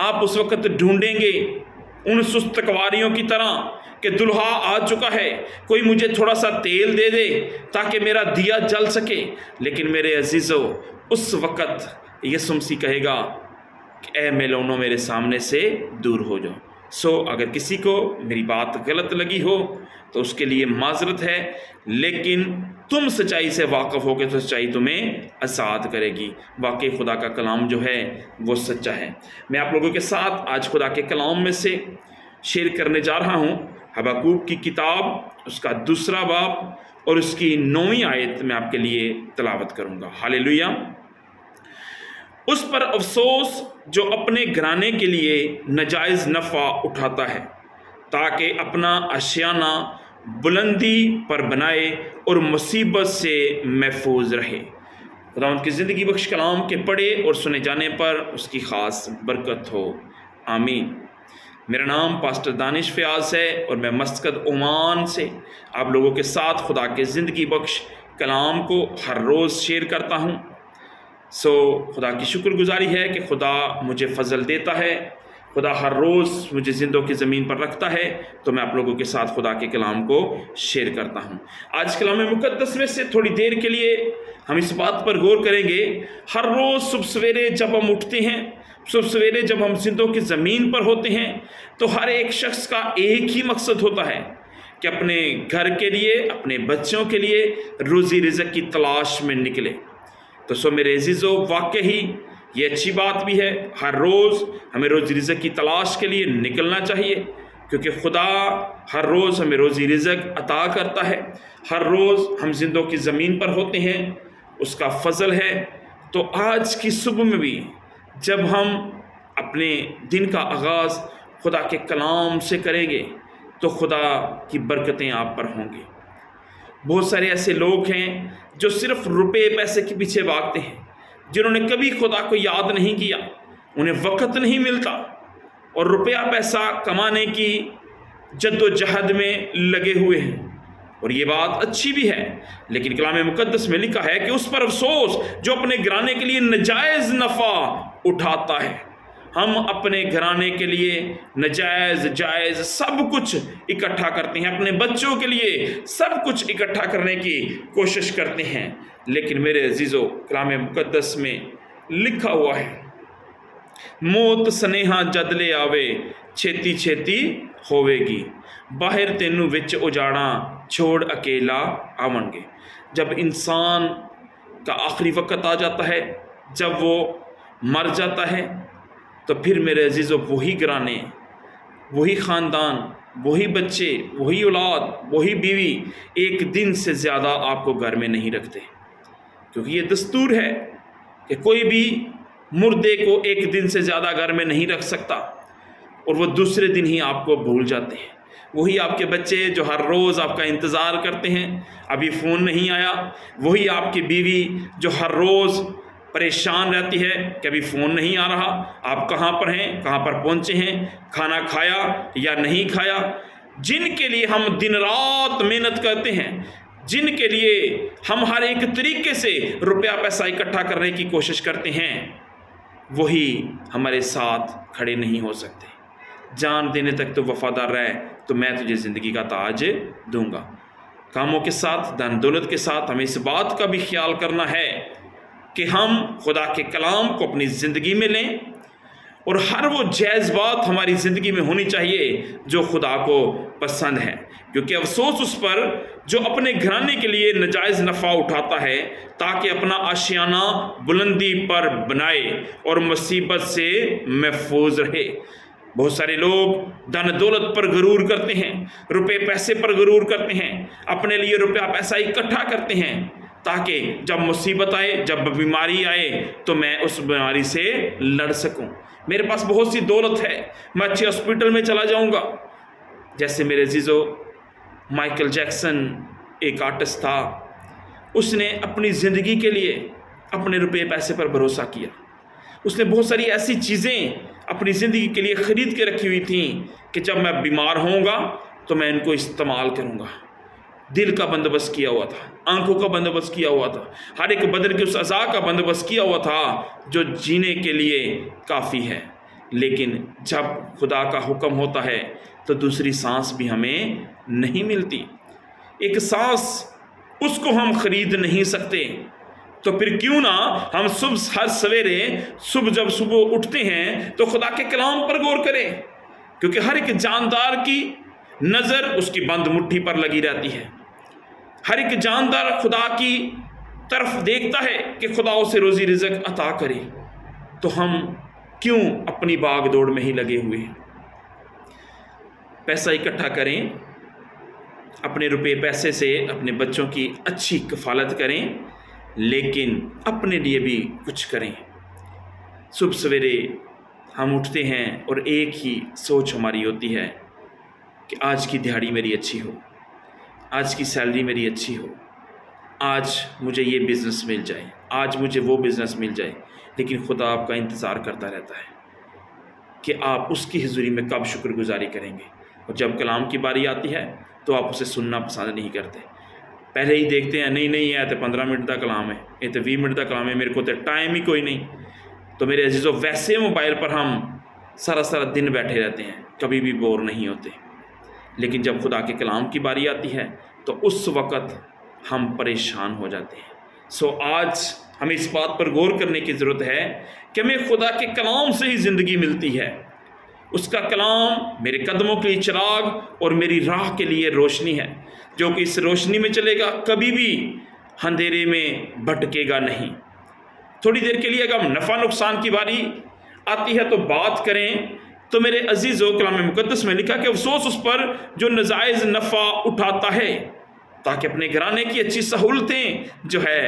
آپ اس وقت ڈھونڈیں گے ان سست کواریوں کی طرح کہ دلہا آ چکا ہے، کوئی مجھے تھوڑا سا تیل دے دے تاکہ میرا دیا جل سکے۔ لیکن میرے عزیزو، اس وقت یسوع مسیح کہے گا کہ اے میلونو، میرے سامنے سے دور ہو جاؤ۔ اگر کسی کو میری بات غلط لگی ہو تو اس کے لیے معذرت ہے، لیکن تم سچائی سے واقف ہو کے تو سچائی تمہیں آزاد کرے گی۔ واقعی خدا کا کلام جو ہے وہ سچا ہے۔ میں آپ لوگوں کے ساتھ آج خدا کے کلام میں سے شیئر کرنے جا رہا ہوں حبقوق کی کتاب، اس کا 2 باب اور اس کی 9ویں آیت میں آپ کے لیے تلاوت کروں گا۔ ہاللیلویہ۔ اس پر افسوس جو اپنے گھرانے کے لیے ناجائز نفع اٹھاتا ہے تاکہ اپنا آشیانہ بلندی پر بنائے اور مصیبت سے محفوظ رہے۔ خداوند کی زندگی بخش کلام کے پڑھے اور سنے جانے پر اس کی خاص برکت ہو، آمین۔ میرا نام پاسٹر دانش فیاض ہے اور میں مسقط عمان سے آپ لوگوں کے ساتھ خدا کے زندگی بخش کلام کو ہر روز شیئر کرتا ہوں۔ خدا کی شکر گزاری ہے کہ خدا مجھے فضل دیتا ہے، خدا ہر روز مجھے زندوں کی زمین پر رکھتا ہے، تو میں آپ لوگوں کے ساتھ خدا کے کلام کو شیئر کرتا ہوں۔ آج کلام مقدس میں سے تھوڑی دیر کے لیے ہم اس بات پر غور کریں گے، ہر روز صبح سویرے جب ہم اٹھتے ہیں، صبح سویرے جب ہم زندوں کی زمین پر ہوتے ہیں، تو ہر ایک شخص کا ایک ہی مقصد ہوتا ہے کہ اپنے گھر کے لیے، اپنے بچوں کے لیے روزی رزق کی تلاش میں نکلے۔ تو میرے عزیزو، واقعی یہ اچھی بات بھی ہے، ہر روز ہمیں روزی رزق کی تلاش کے لیے نکلنا چاہیے، کیونکہ خدا ہر روز ہمیں روزی رزق عطا کرتا ہے۔ ہر روز ہم زندوں کی زمین پر ہوتے ہیں، اس کا فضل ہے۔ تو آج کی صبح میں بھی جب ہم اپنے دن کا آغاز خدا کے کلام سے کریں گے تو خدا کی برکتیں آپ پر ہوں گی۔ بہت سارے ایسے لوگ ہیں جو صرف روپے پیسے کے پیچھے بھاگتے ہیں، جنہوں نے کبھی خدا کو یاد نہیں کیا، انہیں وقت نہیں ملتا اور روپیہ پیسہ کمانے کی جد و جہد میں لگے ہوئے ہیں، اور یہ بات اچھی بھی ہے، لیکن کلام مقدس میں لکھا ہے کہ اس پر افسوس جو اپنے گھرانے کے لیے ناجائز نفع اٹھاتا ہے۔ ہم اپنے گھرانے کے لیے ناجائز جائز سب کچھ اکٹھا کرتے ہیں، اپنے بچوں کے لیے سب کچھ اکٹھا کرنے کی کوشش کرتے ہیں، لیکن میرے عزیزو، کلام مقدس میں لکھا ہوا ہے، موت سنیہا جد لے آوے چھیتی چھیتی ہوے گی، باہر تینوں وچ اجاڑاں چھوڑ اکیلا آون گے۔ جب انسان کا آخری وقت آ جاتا ہے، جب وہ مر جاتا ہے، تو پھر میرے عزیزو وہی گھرانے، وہی خاندان، وہی بچے، وہی اولاد، وہی بیوی ایک دن سے زیادہ آپ کو گھر میں نہیں رکھتے، کیونکہ یہ دستور ہے کہ کوئی بھی مردے کو ایک دن سے زیادہ گھر میں نہیں رکھ سکتا، اور وہ دوسرے دن ہی آپ کو بھول جاتے ہیں۔ وہی آپ کے بچے جو ہر روز آپ کا انتظار کرتے ہیں، ابھی فون نہیں آیا، وہی آپ کی بیوی جو ہر روز پریشان رہتی ہے کہ ابھی فون نہیں آ رہا، آپ کہاں پر ہیں، کہاں پر پہنچے ہیں، کھانا کھایا یا نہیں کھایا، جن کے لیے ہم دن رات محنت کرتے ہیں، جن کے لیے ہم ہر ایک طریقے سے روپیہ پیسہ اکٹھا کرنے کی کوشش کرتے ہیں، وہی ہمارے ساتھ کھڑے نہیں ہو سکتے۔ جان دینے تک تو وفادار رہے تو میں تجھے زندگی کا تاج دوں گا۔ کاموں کے ساتھ، دن دولت کے ساتھ ہمیں اس بات کا بھی خیال کرنا ہے کہ ہم خدا کے کلام کو اپنی زندگی میں لیں، اور ہر وہ جائز بات ہماری زندگی میں ہونی چاہیے جو خدا کو پسند ہے، کیونکہ افسوس اس پر جو اپنے گھرانے کے لیے ناجائز نفع اٹھاتا ہے تاکہ اپنا آشیانہ بلندی پر بنائے اور مصیبت سے محفوظ رہے۔ بہت سارے لوگ دن دولت پر غرور کرتے ہیں، روپے پیسے پر غرور کرتے ہیں، اپنے لیے روپیہ پیسہ اکٹھا کرتے ہیں تاکہ جب مصیبت آئے، جب بیماری آئے تو میں اس بیماری سے لڑ سکوں۔ میرے پاس بہت سی دولت ہے، میں اچھے ہاسپٹل میں چلا جاؤں گا۔ جیسے میرے عزیزو، مائیکل جیکسن ایک آرٹسٹ تھا، اس نے اپنی زندگی کے لیے اپنے روپے پیسے پر بھروسہ کیا۔ اس نے بہت ساری ایسی چیزیں اپنی زندگی کے لیے خرید کے رکھی ہوئی تھیں کہ جب میں بیمار ہوں گا تو میں ان کو استعمال کروں گا۔ دل کا بندوبست کیا ہوا تھا، آنکھوں کا بندوبست کیا ہوا تھا، ہر ایک بدن کے اس اعضاء کا بندوبست کیا ہوا تھا جو جینے کے لیے کافی ہے۔ لیکن جب خدا کا حکم ہوتا ہے تو دوسری سانس بھی ہمیں نہیں ملتی۔ ایک سانس اس کو ہم خرید نہیں سکتے، تو پھر کیوں نہ ہم ہر سویرے جب صبح اٹھتے ہیں تو خدا کے کلام پر غور کریں، کیونکہ ہر ایک جاندار کی نظر اس کی بند مٹھی پر لگی رہتی ہے۔ ہر ایک جاندار خدا کی طرف دیکھتا ہے کہ خدا اسے روزی رزق عطا کرے، تو ہم کیوں اپنی باغ دوڑ میں ہی لگے ہوئے ہیں؟ پیسہ اکٹھا کریں، اپنے روپے پیسے سے اپنے بچوں کی اچھی کفالت کریں، لیکن اپنے لیے بھی کچھ کریں۔ صبح سویرے ہم اٹھتے ہیں اور ایک ہی سوچ ہماری ہوتی ہے کہ آج کی دہاڑی میری اچھی ہو، آج کی سیلری میری اچھی ہو، آج مجھے یہ بزنس مل جائے، آج مجھے وہ بزنس مل جائے۔ لیکن خدا آپ کا انتظار کرتا رہتا ہے کہ آپ اس کی حضوری میں کب شکر گزاری کریں گے، اور جب کلام کی باری آتی ہے تو آپ اسے سننا پسند نہیں کرتے۔ پہلے ہی دیکھتے ہیں نہیں یہ تو 15 منٹ کا کلام ہے، یہ تو 20 منٹ کا کلام ہے، میرے کو تو ٹائم ہی کوئی نہیں۔ تو میرے عزیزو، ویسے موبائل پر ہم سارا دن بیٹھے رہتے ہیں، کبھی بھی بور نہیں ہوتے، لیکن جب خدا کے کلام کی باری آتی ہے تو اس وقت ہم پریشان ہو جاتے ہیں۔ آج ہمیں اس بات پر غور کرنے کی ضرورت ہے کہ ہمیں خدا کے کلام سے ہی زندگی ملتی ہے۔ اس کا کلام میرے قدموں کے لیے چراغ اور میری راہ کے لیے روشنی ہے۔ جو کہ اس روشنی میں چلے گا کبھی بھی اندھیرے میں بھٹکے گا نہیں۔ تھوڑی دیر کے لیے اگر نفع نقصان کی باری آتی ہے تو بات کریں، تو میرے عزیزو، کلام مقدس میں لکھا کہ افسوس اس پر جو ناجائز نفع اٹھاتا ہے، تاکہ اپنے گھرانے کی اچھی سہولتیں جو ہے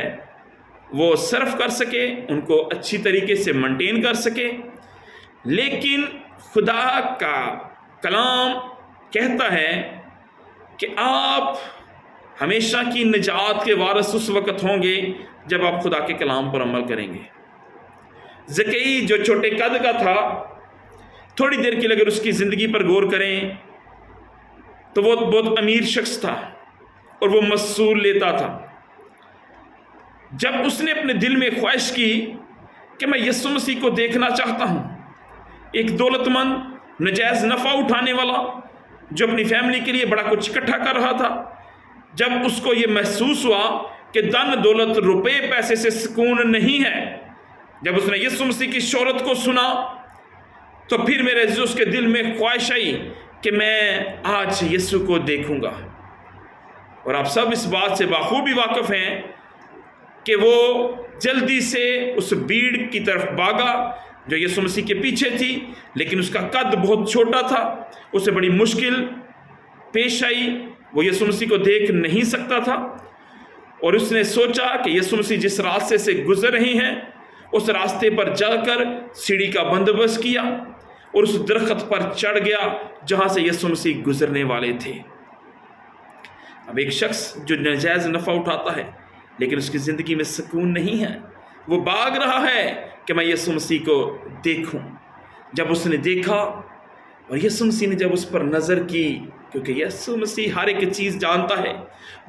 وہ صرف کر سکے، ان کو اچھی طریقے سے مینٹین کر سکے۔ لیکن خدا کا کلام کہتا ہے کہ آپ ہمیشہ کی نجات کے وارث اس وقت ہوں گے جب آپ خدا کے کلام پر عمل کریں گے۔ زکئی جو چھوٹے قد کا تھا، تھوڑی دیر کے لیے اگر اس کی زندگی پر غور کریں تو وہ بہت امیر شخص تھا اور وہ محصول لیتا تھا۔ جب اس نے اپنے دل میں خواہش کی کہ میں یسوع مسیح کو دیکھنا چاہتا ہوں، ایک دولت مند ناجائز نفع اٹھانے والا جو اپنی فیملی کے لیے بڑا کچھ اکٹھا کر رہا تھا، جب اس کو یہ محسوس ہوا کہ دن دولت روپے پیسے سے سکون نہیں ہے، جب اس نے یسوع مسیح کی شہرت کو سنا، تو پھر میرے عزیز اس کے دل میں خواہش آئی کہ میں آج یسوع کو دیکھوں گا۔ اور آپ سب اس بات سے بخوبی واقف ہیں کہ وہ جلدی سے اس بھیڑ کی طرف بھاگا جو یسوع مسیح کے پیچھے تھی، لیکن اس کا قد بہت چھوٹا تھا، اسے بڑی مشکل پیش آئی، وہ یسوع مسیح کو دیکھ نہیں سکتا تھا۔ اور اس نے سوچا کہ یسوع مسیح جس راستے سے گزر رہے ہیں اس راستے پر جا کر سیڑھی کا بندوبست کیا اور اس درخت پر چڑھ گیا جہاں سے یسوع مسیح گزرنے والے تھے۔ اب ایک شخص جو ناجائز نفع اٹھاتا ہے لیکن اس کی زندگی میں سکون نہیں ہے، وہ بھاگ رہا ہے کہ میں یسوع مسیح کو دیکھوں۔ جب اس نے دیکھا اور یسوع مسیح نے جب اس پر نظر کی، کیونکہ یسوع مسیح ہر ایک چیز جانتا ہے،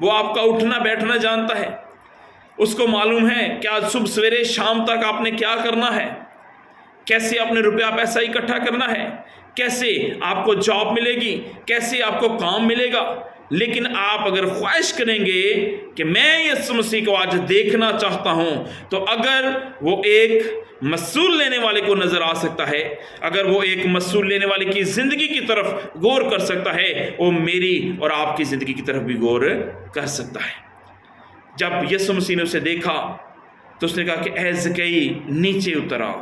وہ آپ کا اٹھنا بیٹھنا جانتا ہے، اس کو معلوم ہے کہ آج صبح سویرے شام تک آپ نے کیا کرنا ہے، کیسے آپ نے روپیہ پیسہ اکٹھا کرنا ہے، کیسے آپ کو جاب ملے گی، کیسے آپ کو کام ملے گا۔ لیکن آپ اگر خواہش کریں گے کہ میں یسوع مسیح کو آج دیکھنا چاہتا ہوں، تو اگر وہ ایک محصول لینے والے کو نظر آ سکتا ہے، اگر وہ ایک محصول لینے والے کی زندگی کی طرف غور کر سکتا ہے، وہ میری اور آپ کی زندگی کی طرف بھی غور کر سکتا ہے۔ جب یسوع مسیح نے اسے دیکھا تو اس نے کہا کہ اے زکئی نیچے اتر آ،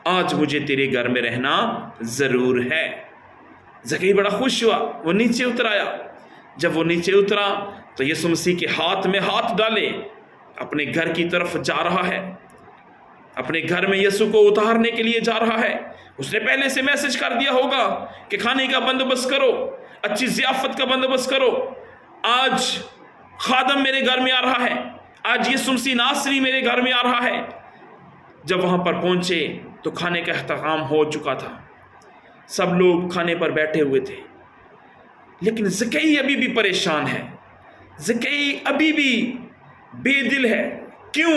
آج مجھے تیرے گھر میں رہنا ضرور ہے۔ زکئی بڑا خوش ہوا، وہ نیچے اتر آیا۔ جب وہ نیچے اترا تو یسوع مسیح کے ہاتھ میں ہاتھ ڈالے اپنے گھر کی طرف جا رہا ہے، اپنے گھر میں یسوع کو اتارنے کے لیے جا رہا ہے۔ اس نے پہلے سے میسج کر دیا ہوگا کہ کھانے کا بندوبست کرو، اچھی ضیافت کا بندوبست کرو، آج خادم میرے گھر میں آ رہا ہے، آج یسوع مسیح ناصری میرے گھر میں آ رہا ہے۔ جب وہاں پر پہنچے تو کھانے کا اہتمام ہو چکا تھا، سب لوگ کھانے پر بیٹھے ہوئے تھے، لیکن زکئی ابھی بھی پریشان ہے، زکئی ابھی بھی بے دل ہے۔ کیوں؟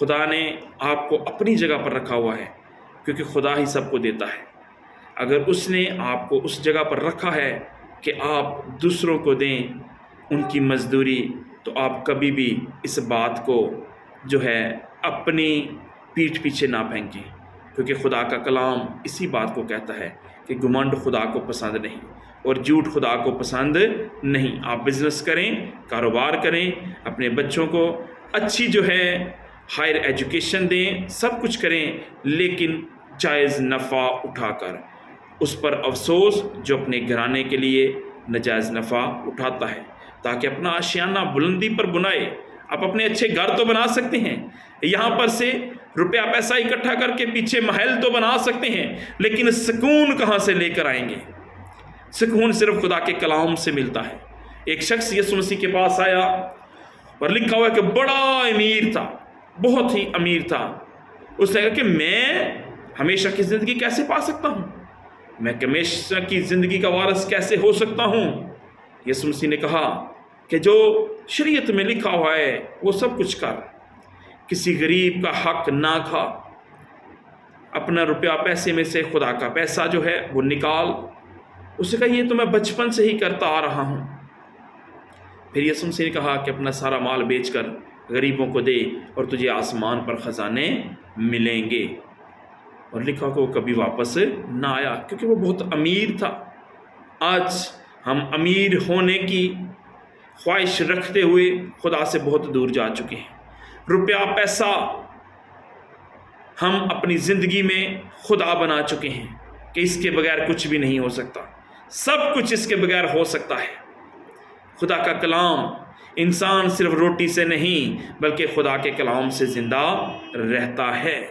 خدا نے آپ کو اپنی جگہ پر رکھا ہوا ہے، کیونکہ خدا ہی سب کو دیتا ہے۔ اگر اس نے آپ کو اس جگہ پر رکھا ہے کہ آپ دوسروں کو دیں ان کی مزدوری، تو آپ کبھی بھی اس بات کو جو ہے اپنی پیٹھ پیچھے نہ پھینکیں، کیونکہ خدا کا کلام اسی بات کو کہتا ہے کہ گھمنڈ خدا کو پسند نہیں اور جھوٹ خدا کو پسند نہیں۔ آپ بزنس کریں، کاروبار کریں، اپنے بچوں کو اچھی جو ہے ہائر ایجوکیشن دیں، سب کچھ کریں، لیکن جائز نفع اٹھا کر۔ اس پر افسوس جو اپنے گھرانے کے لیے ناجائز نفع اٹھاتا ہے تاکہ اپنا آشیانہ بلندی پر بنائے۔ آپ اپنے اچھے گھر تو بنا سکتے ہیں، یہاں پر سے روپیہ پیسہ اکٹھا کر کے پیچھے محل تو بنا سکتے ہیں، لیکن سکون کہاں سے لے کر آئیں گے؟ سکون صرف خدا کے کلام سے ملتا ہے۔ ایک شخص یسوع مسیح کے پاس آیا اور لکھا ہوا ہے کہ بڑا امیر تھا، بہت ہی امیر تھا۔ اس نے کہا کہ میں ہمیشہ کی زندگی کیسے پا سکتا ہوں؟ میں ہمیشہ کی زندگی کا وارث کیسے ہو سکتا ہوں؟ یسوع مسیح نے کہا کہ جو شریعت میں لکھا ہوا ہے وہ سب کچھ کر، کسی غریب کا حق نہ کھا، اپنا روپیہ پیسے میں سے خدا کا پیسہ جو ہے وہ نکال۔ اس نے کہا یہ تو میں بچپن سے ہی کرتا آ رہا ہوں۔ پھر یسوع مسیح نے کہا کہ اپنا سارا مال بیچ کر غریبوں کو دے اور تجھے آسمان پر خزانے ملیں گے۔ اور لکھا کہ وہ کبھی واپس نہ آیا، کیونکہ وہ بہت امیر تھا۔ آج ہم امیر ہونے کی خواہش رکھتے ہوئے خدا سے بہت دور جا چکے ہیں۔ روپیہ پیسہ ہم اپنی زندگی میں خدا بنا چکے ہیں کہ اس کے بغیر کچھ بھی نہیں ہو سکتا، سب کچھ اس کے بغیر ہو سکتا ہے۔ خدا کا کلام، انسان صرف روٹی سے نہیں بلکہ خدا کے کلام سے زندہ رہتا ہے۔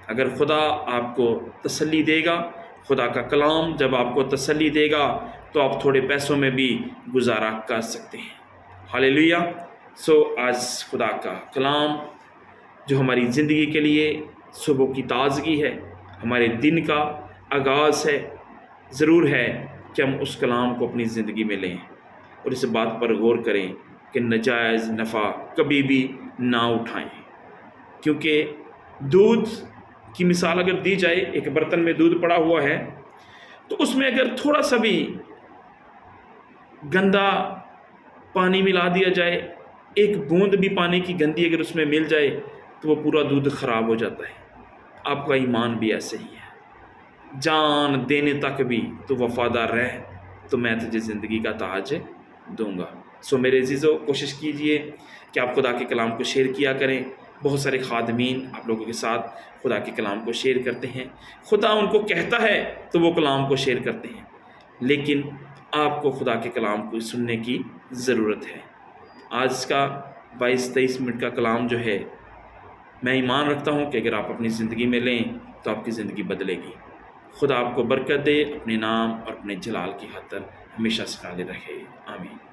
اگر خدا آپ کو تسلی دے گا، خدا کا کلام جب آپ کو تسلی دے گا تو آپ تھوڑے پیسوں میں بھی گزارا کر سکتے ہیں۔ ہاللیلویہ۔ آج خدا کا کلام جو ہماری زندگی کے لیے صبح کی تازگی ہے، ہمارے دن کا آغاز ہے، ضرور ہے کہ ہم اس کلام کو اپنی زندگی میں لیں اور اس بات پر غور کریں کہ ناجائز نفع کبھی بھی نہ اٹھائیں۔ کیونکہ دودھ کی مثال اگر دی جائے، ایک برتن میں دودھ پڑا ہوا ہے تو اس میں اگر تھوڑا سا بھی گندا پانی ملا دیا جائے، ایک بوند بھی پانی کی گندی اگر اس میں مل جائے تو وہ پورا دودھ خراب ہو جاتا ہے۔ آپ کا ایمان بھی ایسے ہی ہے، جان دینے تک بھی تو وفادار رہ تو میں تجھے زندگی کا تاج دوں گا۔ میرے عزیزو، کوشش کیجئے کہ آپ خدا کے کلام کو شیئر کیا کریں۔ بہت سارے خادمین آپ لوگوں کے ساتھ خدا کے کلام کو شیئر کرتے ہیں، خدا ان کو کہتا ہے تو وہ کلام کو شیئر کرتے ہیں، لیکن آپ کو خدا کے کلام کو سننے کی ضرورت ہے۔ آج کا 22-23 منٹ کا کلام جو ہے، میں ایمان رکھتا ہوں کہ اگر آپ اپنی زندگی میں لیں تو آپ کی زندگی بدلے گی۔ خدا آپ کو برکت دے، اپنے نام اور اپنے جلال کی خاطر ہمیشہ سکھالے رکھے۔ آمین۔